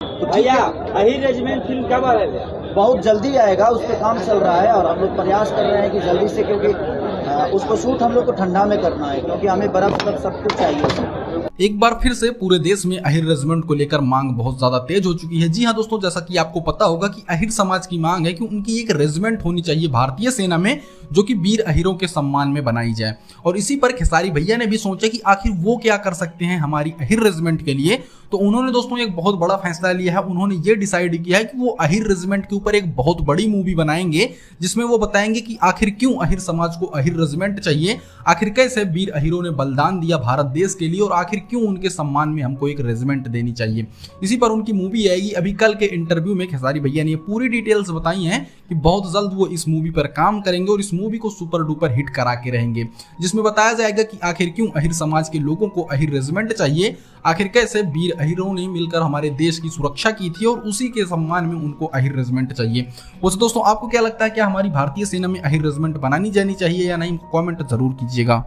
तो ठीक भैया है, अहिर रेजिमेंट फिल्म कब आएगा? बहुत जल्दी आएगा, उस पर काम चल रहा है और हम लोग प्रयास कर रहे हैं कि जल्दी से, क्योंकि उसको शूट हम लोग को ठंडा में करना है, क्योंकि हमें बर्फ सब कुछ चाहिए। एक बार फिर से पूरे देश में अहिर रेजिमेंट को लेकर मांग बहुत ज्यादा तेज हो चुकी है। जी हाँ दोस्तों, जैसा कि आपको पता होगा कि अहिर समाज की मांग है कि उनकी एक रेजिमेंट होनी चाहिए भारतीय सेना में, जो कि वीर अहिरों के सम्मान में बनाई जाए। और इसी पर खेसारी भैया ने भी सोचा कि आखिर वो क्या कर सकते हैं हमारी अहिर रेजिमेंट के लिए। तो उन्होंने दोस्तों एक बहुत बड़ा फैसला लिया है। उन्होंने ये डिसाइड किया है कि वो अहिर रेजिमेंट के ऊपर एक बहुत बड़ी मूवी बनाएंगे, जिसमें वो बताएंगे कि आखिर क्यों अहिर समाज को अहिर रेजिमेंट चाहिए, आखिर कैसे वीर अहिरों ने बलिदान दिया भारत देश के लिए, और आखिर क्यों उनके सम्मान में हमको एक रेजिमेंट देनी चाहिए। इसी पर उनकी मूवी आएगी। अभी कल के इंटरव्यू में खेसारी भैया ने ये पूरी डिटेल्स बताई हैं कि बहुत जल्द वो इस मूवी पर काम करेंगे और इस मूवी को सुपर डुपर हिट करा के रहेंगे, जिसमें बताया जाएगा कि आखिर क्यों अहिर समाज के लोगों को अहिर रेजिमेंट चाहिए, आखिर कैसे वीर अहिरों ने मिलकर हमारे देश की सुरक्षा की थी और उसी के सम्मान में उनको अहिर रेजिमेंट चाहिए। वैसे दोस्तों, आपको क्या लगता है, क्या हमारी भारतीय सेना में अहिर रेजिमेंट बनानी जानी चाहिए या नहीं? कमेंट जरूर कीजिएगा।